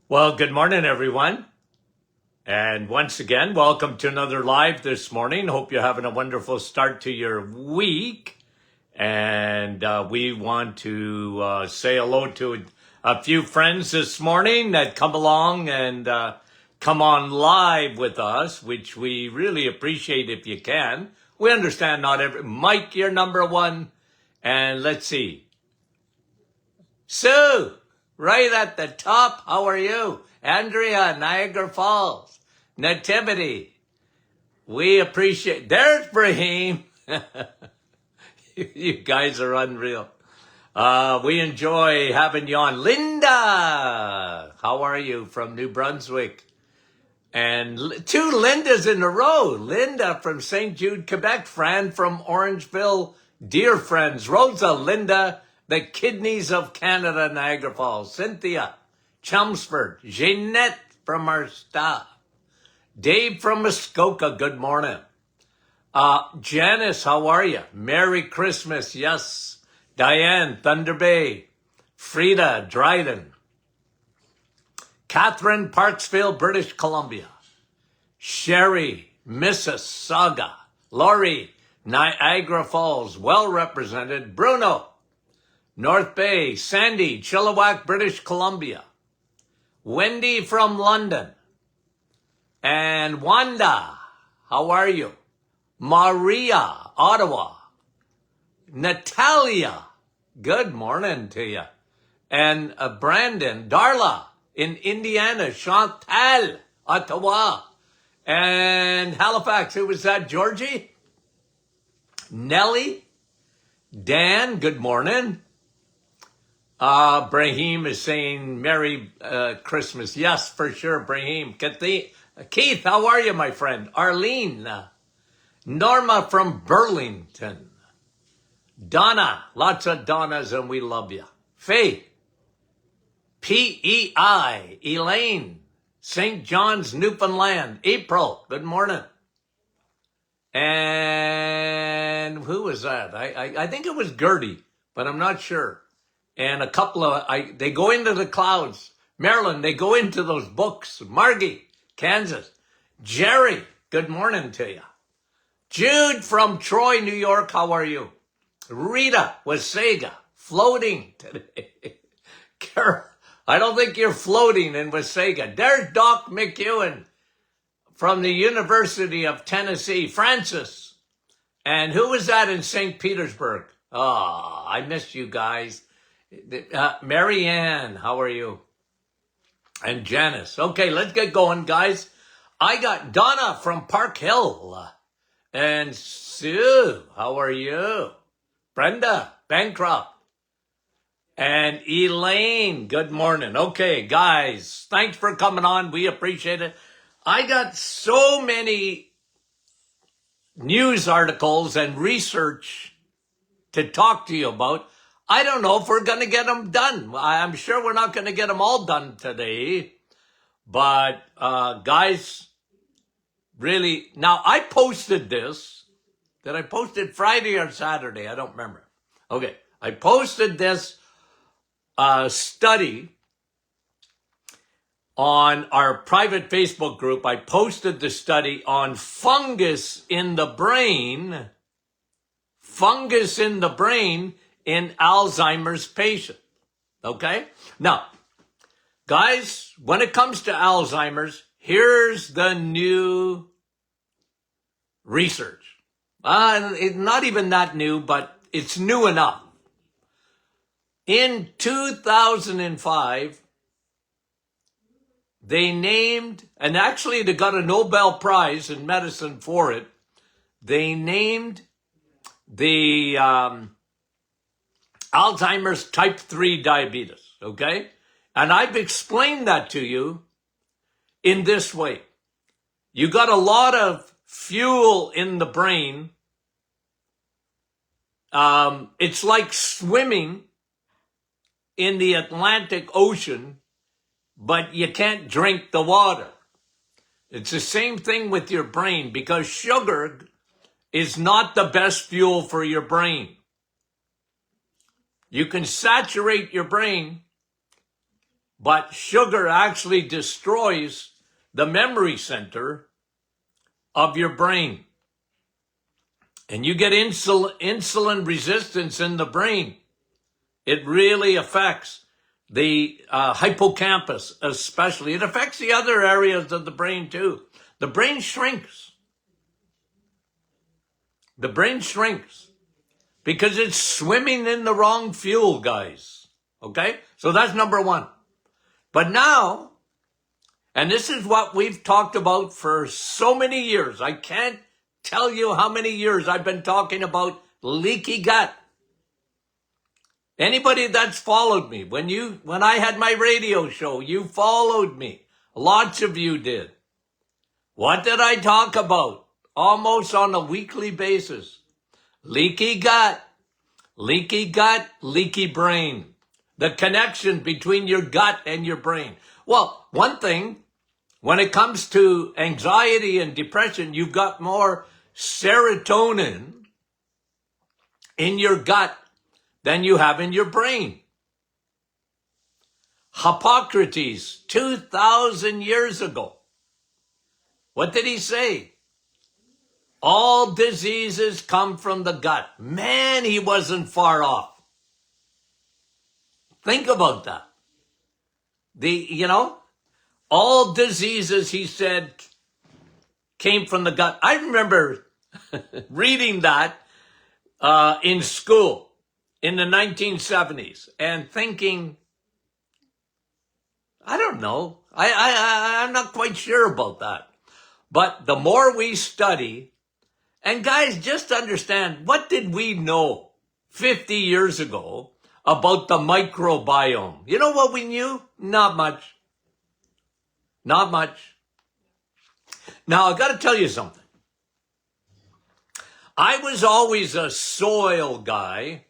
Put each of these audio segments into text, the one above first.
Well, good morning, everyone. And once again, welcome to another live this morning. Hope you're having a wonderful start to your week. And we want to say hello to a few friends this morning that come along and come on live with us, which we really appreciate if you can. We understand not every... Mike, you're number one. And let's see. Sue, right at the top. How are you? Andrea, Niagara Falls. Nativity. We appreciate. There's Brahim. You guys are unreal. We enjoy having you on. Linda, how are you from New Brunswick? And two Lindas in a row. Linda from St. Jude, Quebec. Fran from Orangeville. Dear friends, Rosa, Linda, the kidneys of Canada, Niagara Falls. Cynthia, Chelmsford. Jeanette from our staff. Dave from Muskoka, good morning. Janice, how are you? Merry Christmas, yes. Diane, Thunder Bay. Frida, Dryden. Catherine, Parksville, British Columbia. Sherry, Mississauga. Laurie, Niagara Falls, well represented. Bruno, North Bay. Sandy, Chilliwack, British Columbia. Wendy from London. And Wanda, how are you? Maria, Ottawa. Natalia, good morning to you. And Brandon, Darla in Indiana. Chantal, Ottawa. And Halifax, who was that, Georgie? Nellie, Dan, good morning. Brahim is saying Merry Christmas. Yes, for sure, Brahim. Keith, how are you, my friend? Arlene. Norma from Burlington. Donna, lots of Donnas, and we love you. Faith. P-E-I. Elaine. St. John's, Newfoundland. April, good morning. And who was that? I think it was Gertie, but I'm not sure. And a couple of, they go into the clouds. Marilyn, they go into those books. Margie, Kansas. Jerry, good morning to you. Jude from Troy, New York, how are you? Rita, Wasaga, floating today. Carol, I don't think you're floating in Wasaga. There's Doc McEwen from the University of Tennessee. Francis. And who was that in St. Petersburg? Oh, I missed you guys. Marianne, how are you? And Janice. Okay, let's get going, guys. I got Donna from Park Hill. And Sue, how are you? Brenda, Bancroft. And Elaine, good morning. Okay, guys, thanks for coming on. We appreciate it. I got so many news articles and research to talk to you about. I don't know if we're going to get them done. I'm sure we're not going to get them all done today. But, guys, really, now I posted this. Did I post it Friday or Saturday? I don't remember. Okay, I posted this study on our private Facebook group. I posted the study on fungus in the brain. Fungus in the brain in Alzheimer's patients. Okay? Now, guys, when it comes to Alzheimer's, here's the new research. Not even that new, but it's new enough. In 2005, they named, and actually they got a Nobel Prize in medicine for it, they named the Alzheimer's type 3 diabetes, okay? And I've explained that to you in this way. You got a lot of fuel in the brain. It's like swimming in the Atlantic Ocean, but you can't drink the water. It's the same thing with your brain, because sugar is not the best fuel for your brain. You can saturate your brain but sugar actually destroys the memory center of your brain. And you get insulin resistance in the brain. It really affects the hippocampus especially. It affects the other areas of the brain too. The brain shrinks. The brain shrinks because it's swimming in the wrong fuel, guys. Okay? So that's number one. But now, and this is what we've talked about for so many years. I can't tell you how many years I've been talking about leaky gut. Anybody that's followed me, when I had my radio show, you followed me. Lots of you did. What did I talk about? Almost on a weekly basis. Leaky gut, leaky brain. The connection between your gut and your brain. Well, one thing, when it comes to anxiety and depression, you've got more serotonin in your gut than you have in your brain. Hippocrates, 2,000 years ago, what did he say? All diseases come from the gut. Man, he wasn't far off. Think about that. All diseases, he said, came from the gut. I remember reading that in school in the 1970s and thinking, I don't know. I'm not quite sure about that. But the more we study, and guys, just understand, what did we know 50 years ago about the microbiome? You know what we knew? Not much. Not much. Now, I got to tell you something. I was always a soil guy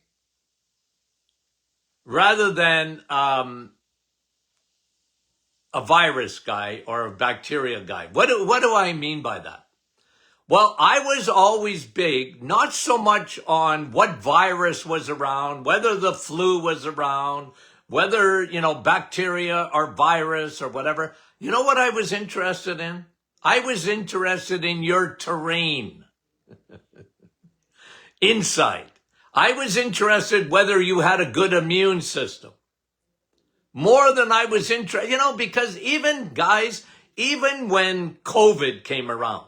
rather than a virus guy or a bacteria guy. What do I mean by that? Well, I was always big, not so much on what virus was around, whether the flu was around, whether, bacteria or virus or whatever. You know what I was interested in? I was interested in your terrain inside. I was interested whether you had a good immune system. More than I was interested, because even when COVID came around,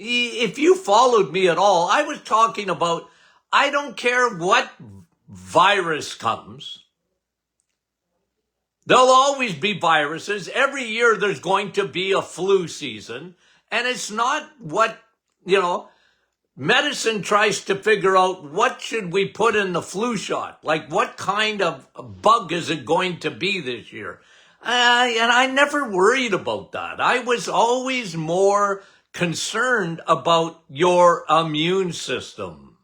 if you followed me at all, I was talking about, I don't care what virus comes. There'll always be viruses. Every year there's going to be a flu season. And it's not what, medicine tries to figure out what should we put in the flu shot? Like what kind of bug is it going to be this year? And I never worried about that. I was always more concerned about your immune system.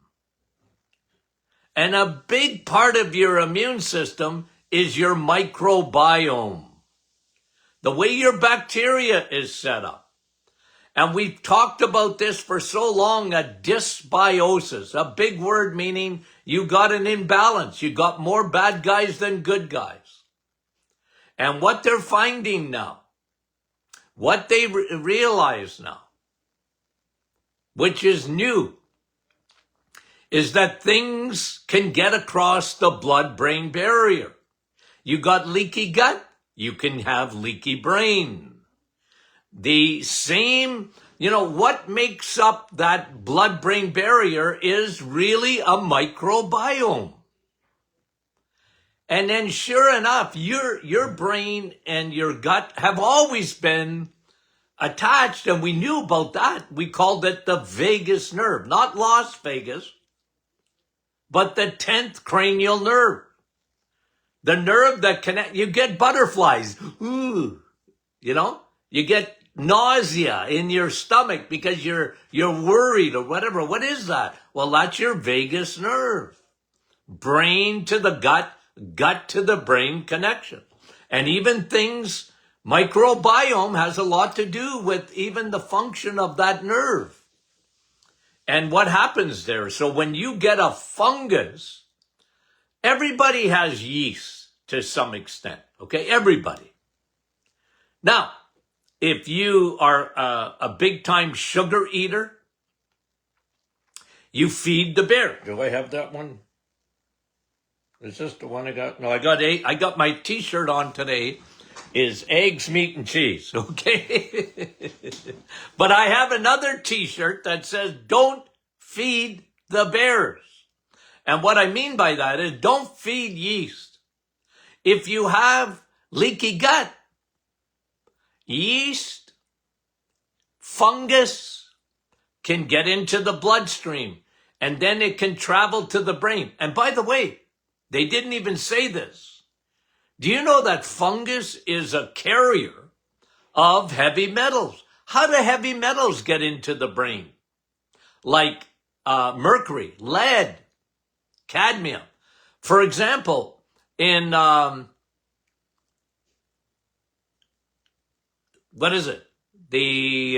And a big part of your immune system is your microbiome. The way your bacteria is set up. And we've talked about this for so long, a dysbiosis, a big word meaning you got an imbalance. You got more bad guys than good guys. And what they're finding now, what they realize now, which is new, is that things can get across the blood-brain barrier. You got leaky gut, you can have leaky brain. The same, what makes up that blood-brain barrier is really a microbiome. And then sure enough, your brain and your gut have always been attached, and we knew about that. We called it the vagus nerve, not Las Vegas, but the 10th cranial nerve. The nerve that you get butterflies. Ooh, you get nausea in your stomach because you're worried or whatever. What is that? Well, that's your vagus nerve. Brain to the gut, gut to the brain connection. And even things, microbiome has a lot to do with even the function of that nerve. And what happens there? So when you get a fungus, everybody has yeast to some extent. Okay, everybody. Now, if you are a big-time sugar eater, you feed the bear. Do I have that one? Is this the one I got? No, I got 8. I got my T-shirt on today. Is eggs, meat, and cheese. Okay? But I have another T-shirt that says, don't feed the bears. And what I mean by that is don't feed yeast. If you have leaky gut, yeast, fungus can get into the bloodstream, and then it can travel to the brain. And by the way, they didn't even say this. Do you know that fungus is a carrier of heavy metals? How do heavy metals get into the brain? Like mercury, lead, cadmium. For example, in, what is it? The,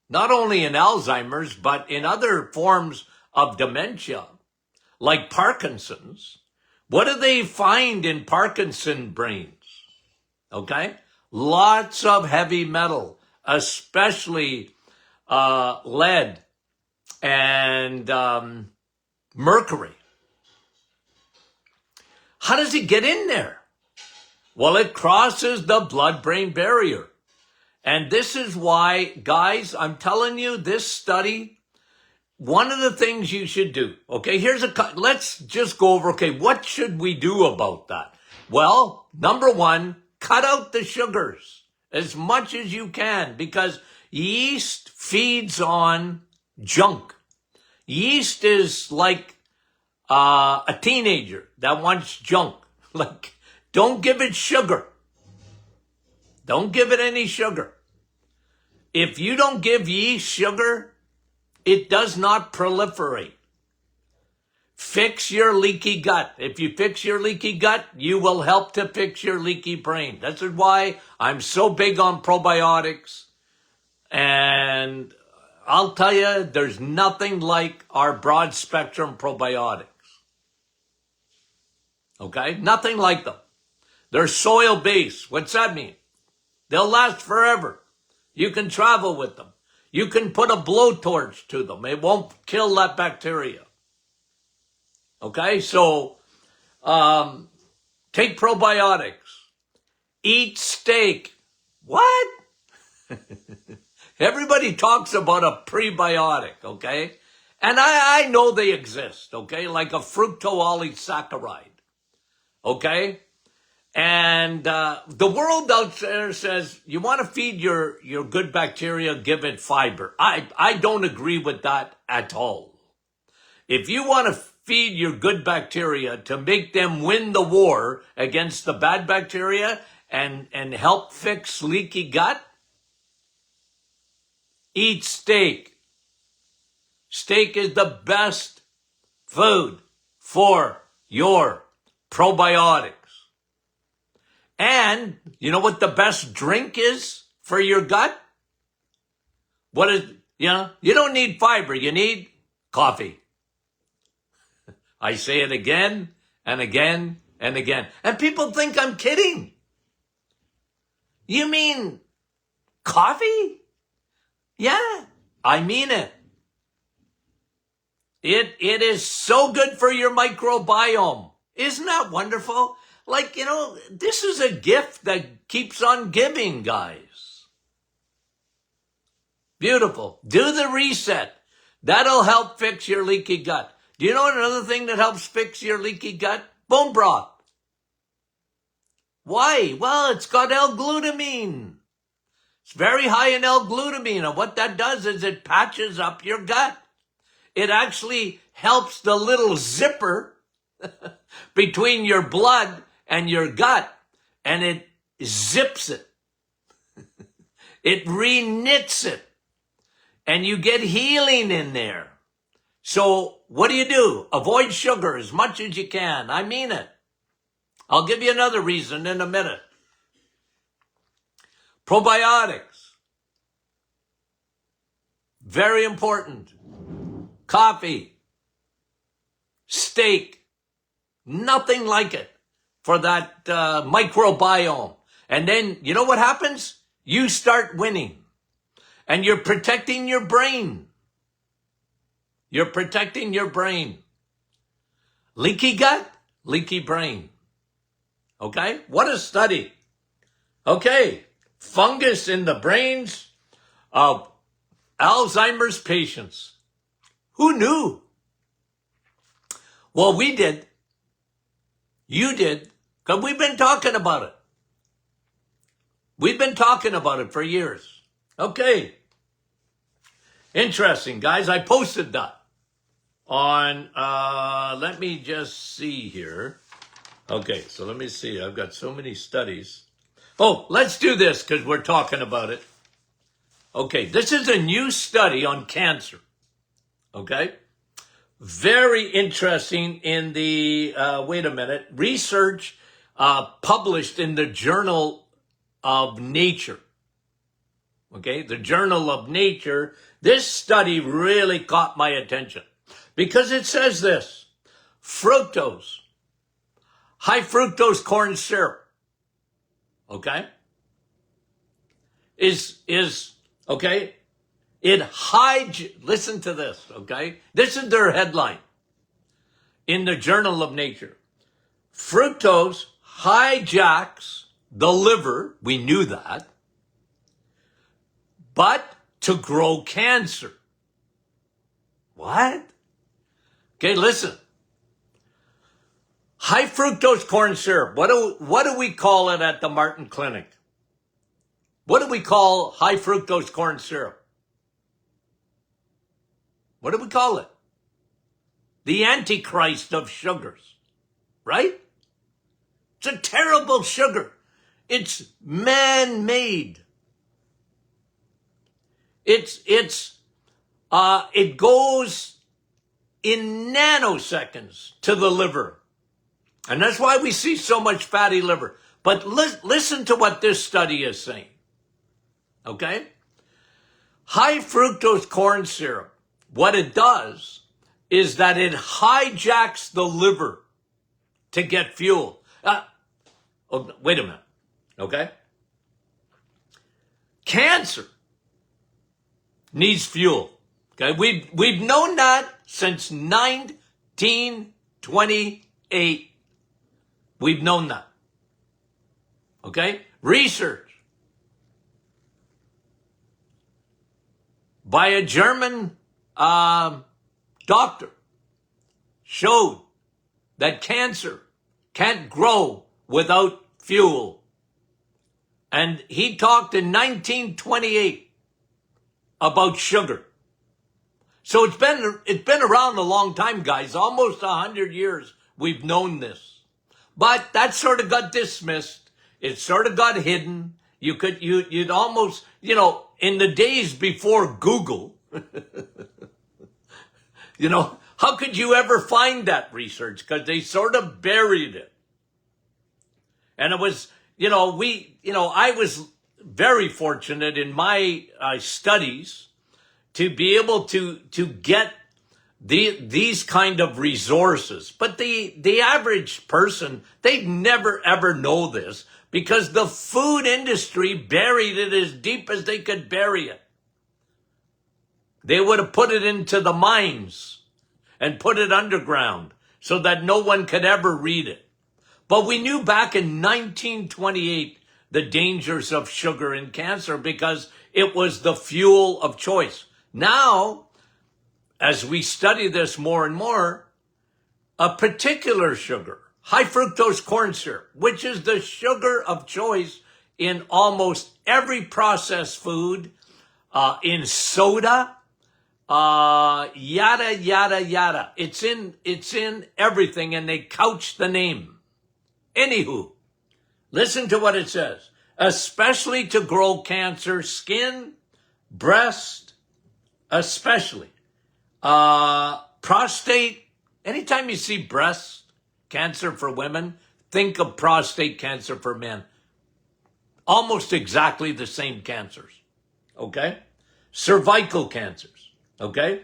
not only in Alzheimer's, but in other forms of dementia, like Parkinson's. What do they find in Parkinson brains? Okay? Lots of heavy metal, especially lead and mercury. How does it get in there? Well, it crosses the blood-brain barrier. And this is why, guys, I'm telling you, this study, one of the things you should do, okay, let's just go over, okay, what should we do about that? Well, number one, cut out the sugars as much as you can, because yeast feeds on junk. Yeast is like a teenager that wants junk. Like, don't give it sugar. Don't give it any sugar. If you don't give yeast sugar, it does not proliferate. Fix your leaky gut. If you fix your leaky gut, you will help to fix your leaky brain. That's why I'm so big on probiotics. And I'll tell you, there's nothing like our broad spectrum probiotics. Okay? Nothing like them. They're soil-based. What's that mean? They'll last forever. You can travel with them. You can put a blowtorch to them. It won't kill that bacteria. Okay? So, take probiotics. Eat steak. What? Everybody talks about a prebiotic, okay? And I know they exist, okay? Like a fructose, okay? And the world out there says, you want to feed your good bacteria, give it fiber. I don't agree with that at all. If you want to feed your good bacteria to make them win the war against the bad bacteria and help fix leaky gut, eat steak. Steak is the best food for your probiotics. And you know what the best drink is for your gut? What is, you don't need fiber. You need coffee. I say it again and again and again. And people think I'm kidding. You mean coffee? Yeah, I mean it. It is so good for your microbiome. Isn't that wonderful? Like, this is a gift that keeps on giving, guys. Beautiful. Do the reset. That'll help fix your leaky gut. Do you know another thing that helps fix your leaky gut? Bone broth. Why? Well, it's got L-glutamine. It's very high in L-glutamine. And what that does is it patches up your gut. It actually helps the little zipper between your blood and your gut, and it zips it. It re-knits it, and you get healing in there. So what do? Avoid sugar as much as you can. I mean it. I'll give you another reason in a minute. Probiotics. Very important. Coffee. Steak. Nothing like it for that microbiome. And then, you know what happens? You start winning. And you're protecting your brain. You're protecting your brain. Leaky gut, leaky brain. Okay? What a study. Okay. Fungus in the brains of Alzheimer's patients. Who knew? Well, we did. You did. Because we've been talking about it. We've been talking about it for years. Okay. Interesting, guys. I posted that on, let me just see here. Okay, so let me see. I've got so many studies. Oh, let's do this because we're talking about it. Okay, this is a new study on cancer. Okay? Very interesting in the, wait a minute, research published in the Journal of Nature. Okay, the Journal of Nature. This study really caught my attention because it says this: fructose, high fructose corn syrup, okay, is okay, listen to this, okay? This is their headline in the Journal of Nature. Fructose hijacks the liver, we knew that, but to grow cancer. What? Okay, listen. High fructose corn syrup. What do we call it at the Martin Clinic? What do we call high fructose corn syrup? What do we call it? The Antichrist of sugars, right? It's a terrible sugar. It's man-made. It goes in nanoseconds to the liver. And that's why we see so much fatty liver. But listen to what this study is saying. Okay? High fructose corn syrup, what it does is that it hijacks the liver to get fuel. Wait a minute. Okay? Cancer needs fuel. Okay? We've known that since 1928. We've known that. Okay? Research by a German doctor showed that cancer can't grow without fuel. And he talked in 1928 about sugar. So it's been around a long time, guys. Almost 100 years we've known this. But that sort of got dismissed. It sort of got hidden. You'd almost, in the days before Google, how could you ever find that research? Because they sort of buried it. And it was, I was very fortunate in my studies to be able to get these kind of resources. But the average person, they'd never ever know this because the food industry buried it as deep as they could bury it. They would have put it into the mines and put it underground so that no one could ever read it. But we knew back in 1928 the dangers of sugar and cancer because it was the fuel of choice. Now, as we study this more and more, a particular sugar, high fructose corn syrup, which is the sugar of choice in almost every processed food, in soda, yada, yada, yada. It's in everything, and they couch the name. Anywho, listen to what it says. Especially to grow cancer, skin, breast, especially. Prostate, anytime you see breast cancer for women, think of prostate cancer for men. Almost exactly the same cancers. Okay? Cervical cancers. Okay?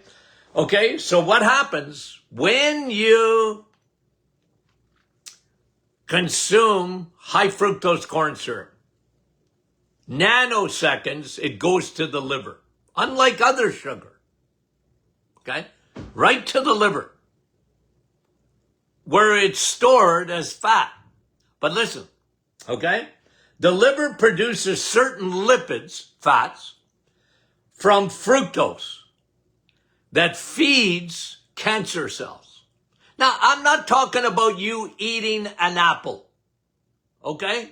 Okay, so what happens when you consume high fructose corn syrup. Nanoseconds, it goes to the liver. Unlike other sugar. Okay? Right to the liver. Where it's stored as fat. But listen, okay? The liver produces certain lipids, fats, from fructose that feeds cancer cells. Now, I'm not talking about you eating an apple, okay?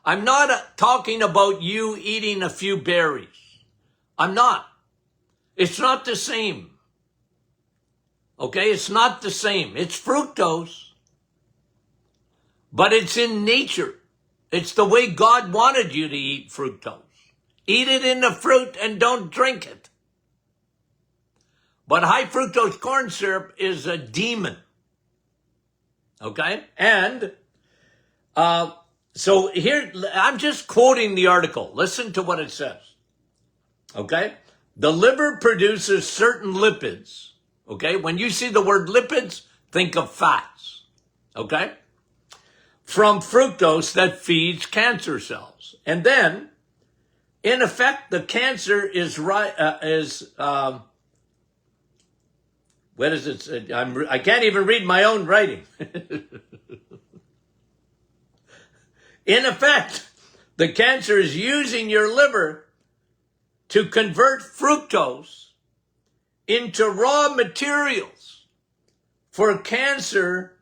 I'm not talking about you eating a few berries. I'm not. It's not the same. Okay, it's not the same. It's fructose, but it's in nature. It's the way God wanted you to eat fructose. Eat it in the fruit and don't drink it. But high fructose corn syrup is a demon. Okay? And so here, I'm just quoting the article. Listen to what it says. Okay? The liver produces certain lipids. Okay? When you see the word lipids, think of fats. Okay? From fructose that feeds cancer cells. And then, in effect, the cancer is what is it? I can't even read my own writing. In effect, the cancer is using your liver to convert fructose into raw materials for cancer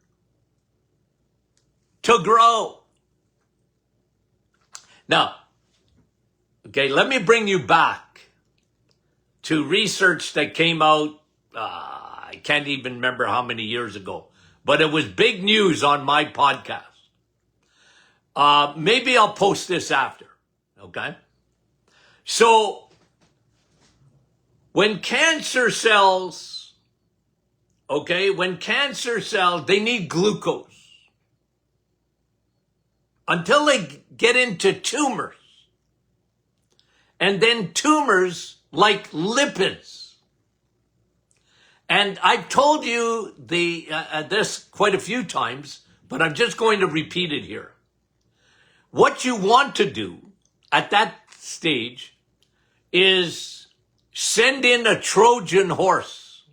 to grow. Now, okay, let me bring you back to research that came out, I can't even remember how many years ago, but it was big news on my podcast. Maybe I'll post this after, okay? So, when cancer cells, they need glucose. Until they get into tumors. And then tumors like lipids. And I've told you this quite a few times, but I'm just going to repeat it here. What you want to do at that stage is send in a Trojan horse.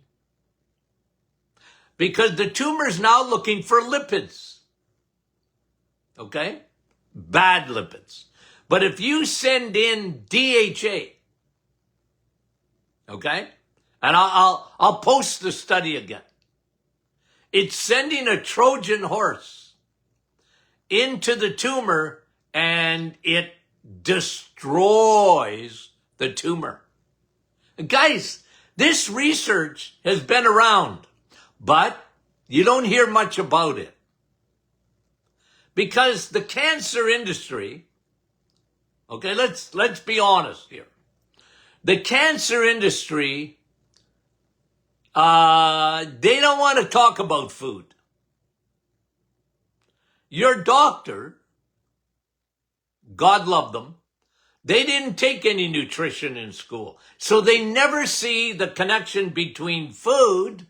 Because the tumor is now looking for lipids. Okay? Bad lipids. But if you send in DHA, okay? And I'll post the study again. It's sending a Trojan horse into the tumor and it destroys the tumor. Guys, this research has been around, but you don't hear much about it. Because the cancer industry, okay, let's be honest here. The cancer industry, they don't want to talk about food. Your doctor, God love them, they didn't take any nutrition in school. So they never see the connection between food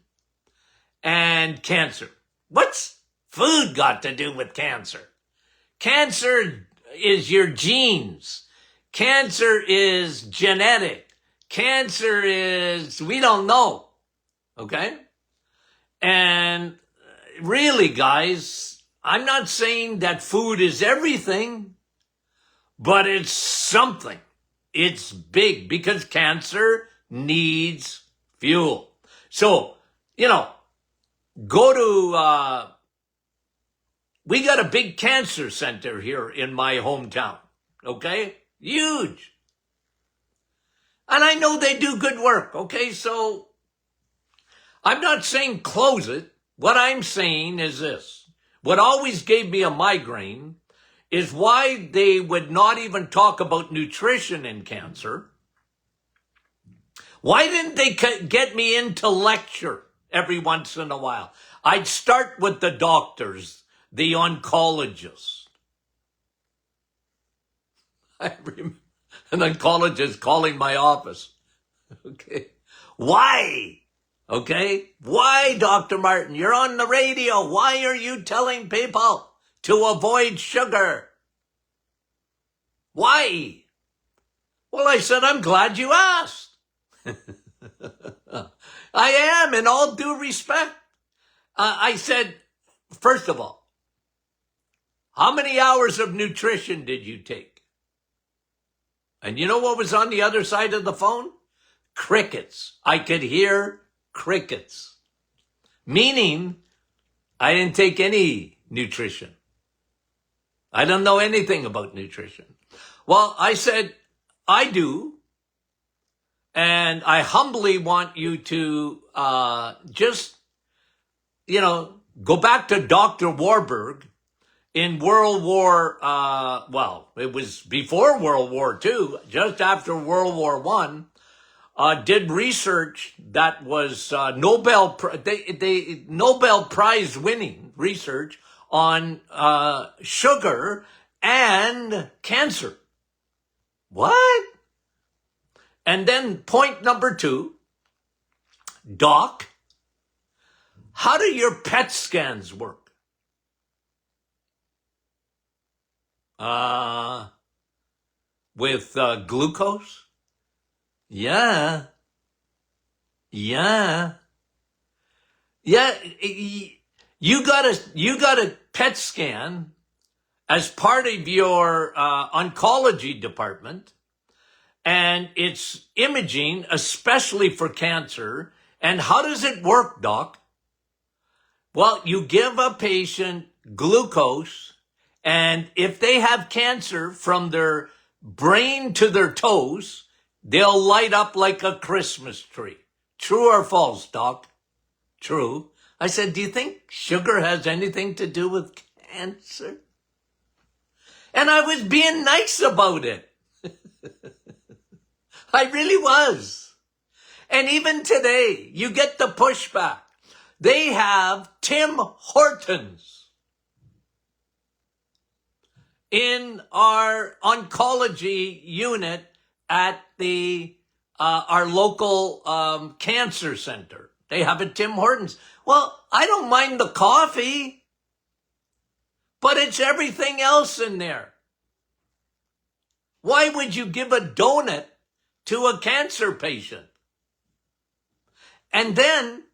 and cancer. What's food got to do with cancer? Cancer is your genes. Cancer is genetic. Cancer is, we don't know. Okay? And really, guys, I'm not saying that food is everything, but it's something. It's big because cancer needs fuel. So, go to, we got a big cancer center here in my hometown. Okay? Huge. And I know they do good work. Okay? So, I'm not saying close it. What I'm saying is this. What always gave me a migraine is why they would not even talk about nutrition in cancer. Why didn't they get me into lecture every once in a while? I'd start with the doctors, the oncologists. I remember an oncologist calling my office. Okay. Why? Okay. Why, Dr. Martin? You're on the radio. Why are you telling people to avoid sugar. Why? Well, I said, I'm glad you asked. I am, in all due respect. I said, first of all, how many hours of nutrition did you take? And you know what was on the other side of the phone? Crickets. I could hear crickets. Meaning, I didn't take any nutrition. I don't know anything about nutrition. Well, I said, I do. And I humbly want you to just, go back to Dr. Warburg in World War, it was before World War II, just after World War I, did research that was Nobel Prize winning research on sugar and cancer. What? And then point number 2, Doc, how do your PET scans work? With glucose? Yeah. You got a PET scan as part of your oncology department, and it's imaging, especially for cancer. And how does it work, Doc? Well, you give a patient glucose, and if they have cancer from their brain to their toes, they'll light up like a Christmas tree. True or false, Doc? True. I said, do you think sugar has anything to do with cancer? And I was being nice about it. I really was. And even today, you get the pushback. They have Tim Hortons in our oncology unit at our local cancer center. They have a Tim Hortons. Well, I don't mind the coffee, but it's everything else in there. Why would you give a donut to a cancer patient? And then,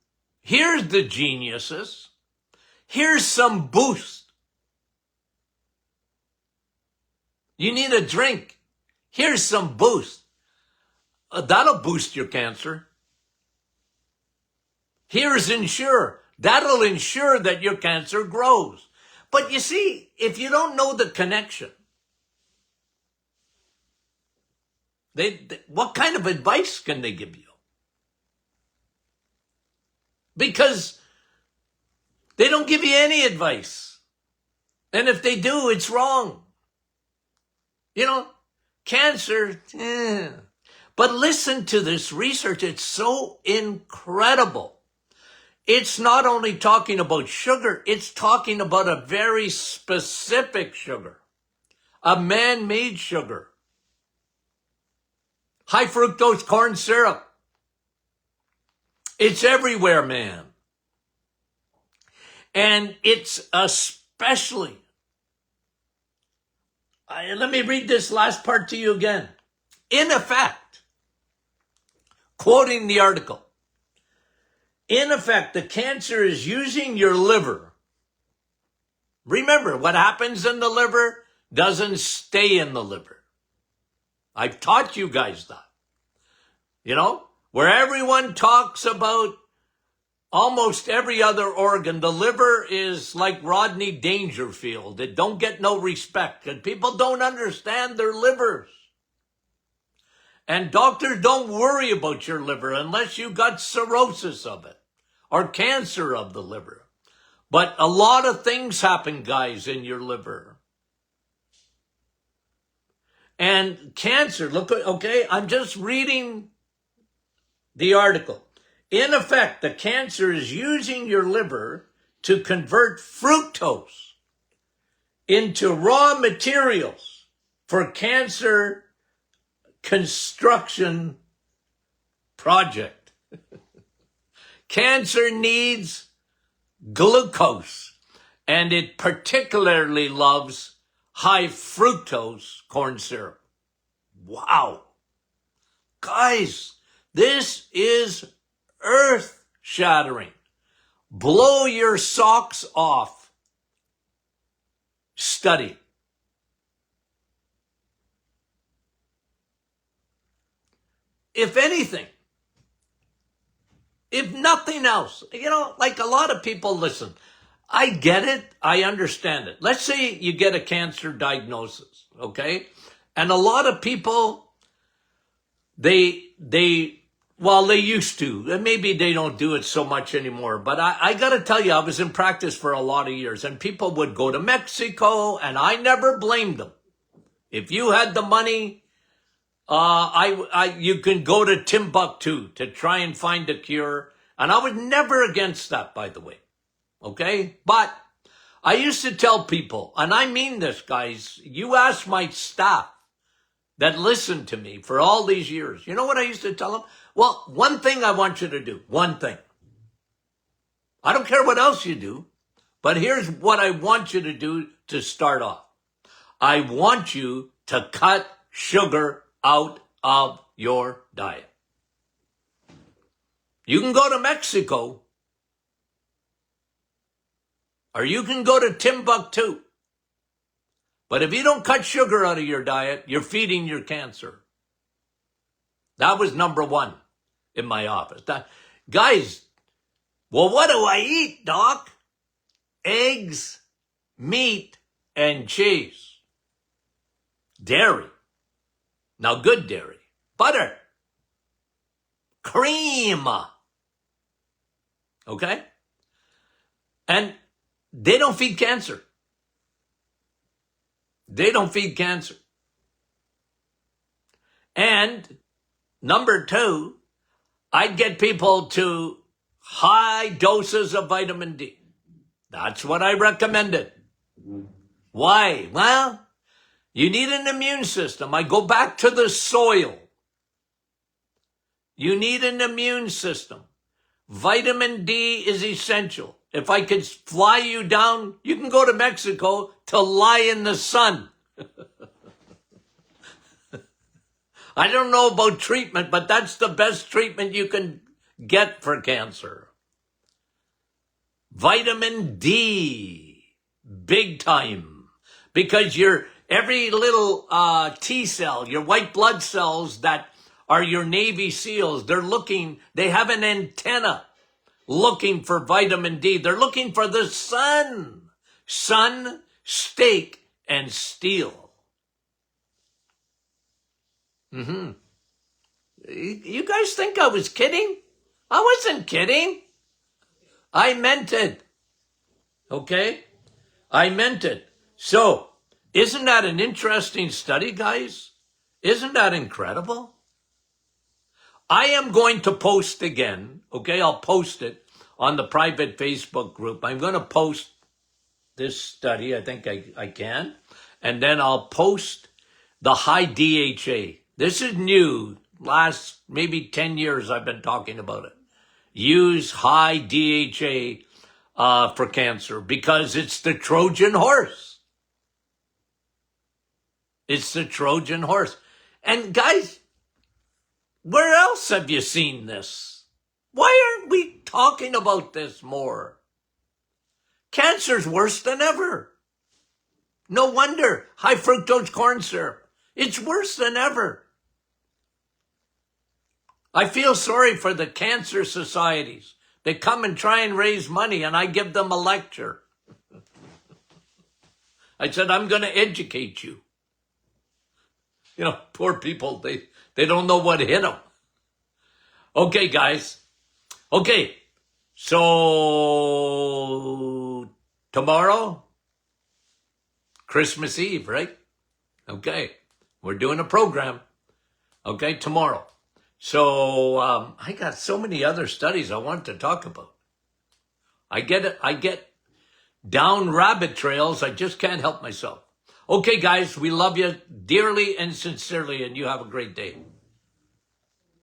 here's the geniuses. Here's some boost. You need a drink. Here's some boost. That'll boost your cancer. Here's Ensure. That'll ensure that your cancer grows. But you see, if you don't know the connection, what kind of advice can they give you? Because they don't give you any advice. And if they do, it's wrong. Cancer, But listen to this research. It's so incredible. It's not only talking about sugar, it's talking about a very specific sugar, a man-made sugar. High fructose corn syrup. It's everywhere, man. And it's especially, let me read this last part to you again. In effect, quoting the article, in effect, the cancer is using your liver. Remember, what happens in the liver doesn't stay in the liver. I've taught you guys that. Where everyone talks about almost every other organ, the liver is like Rodney Dangerfield. It don't get no respect, and people don't understand their livers. And doctors don't worry about your liver unless you got cirrhosis of it or cancer of the liver. But a lot of things happen, guys, in your liver. And cancer, I'm just reading the article. In effect, the cancer is using your liver to convert fructose into raw materials for cancer construction project. Cancer needs glucose. and it particularly loves high fructose corn syrup. Wow. Guys, this is earth-shattering. Blow your socks off study. If anything, if nothing else, like a lot of people, listen, I get it. I understand it. Let's say you get a cancer diagnosis, okay? And a lot of people, they used to, and maybe they don't do it so much anymore, but I got to tell you, I was in practice for a lot of years, and people would go to Mexico, and I never blamed them. If you had the money, you can go to Timbuktu to try and find a cure. And I was never against that, by the way. Okay? But I used to tell people, and I mean this, guys, you ask my staff that listened to me for all these years. You know what I used to tell them? Well, one thing I want you to do. One thing. I don't care what else you do, but here's what I want you to do to start off. I want you to cut sugar out of your diet. You can go to Mexico, or you can go to Timbuktu. But if you don't cut sugar out of your diet, you're feeding your cancer. That was number one in my office. Guys, well, what do I eat, Doc? Eggs, meat, and cheese. Dairy. Now, good dairy. Butter. Cream. Okay? And they don't feed cancer. They don't feed cancer. And number two, I'd get people to high doses of vitamin D. That's what I recommended. Why? Well, you need an immune system. I go back to the soil. You need an immune system. Vitamin D is essential. If I could fly you down, you can go to Mexico to lie in the sun. I don't know about treatment, but that's the best treatment you can get for cancer. Vitamin D, big time. Because every little T cell, your white blood cells that are your Navy SEALs, they have an antenna looking for vitamin D. They're looking for the sun. Sun, steak, and steel. You guys think I was kidding? I wasn't kidding. I meant it. Okay? I meant it. So, isn't that an interesting study, guys? Isn't that incredible? I am going to post again, okay? I'll post it on the private Facebook group. I'm going to post this study. I think I can. And then I'll post the high DHA. This is new. Last maybe 10 years I've been talking about it. Use high DHA for cancer because it's the Trojan horse. It's the Trojan horse. And guys, where else have you seen this? Why aren't we talking about this more? Cancer's worse than ever. No wonder. High fructose corn syrup. It's worse than ever. I feel sorry for the cancer societies. They come and try and raise money, and I give them a lecture. I said, I'm going to educate you. Poor people, they don't know what hit them. Okay, guys. Okay, so tomorrow, Christmas Eve, right? Okay, we're doing a program. Okay, tomorrow. So I got so many other studies I want to talk about. I get down rabbit trails. I just can't help myself. Okay, guys, we love you dearly and sincerely, and you have a great day.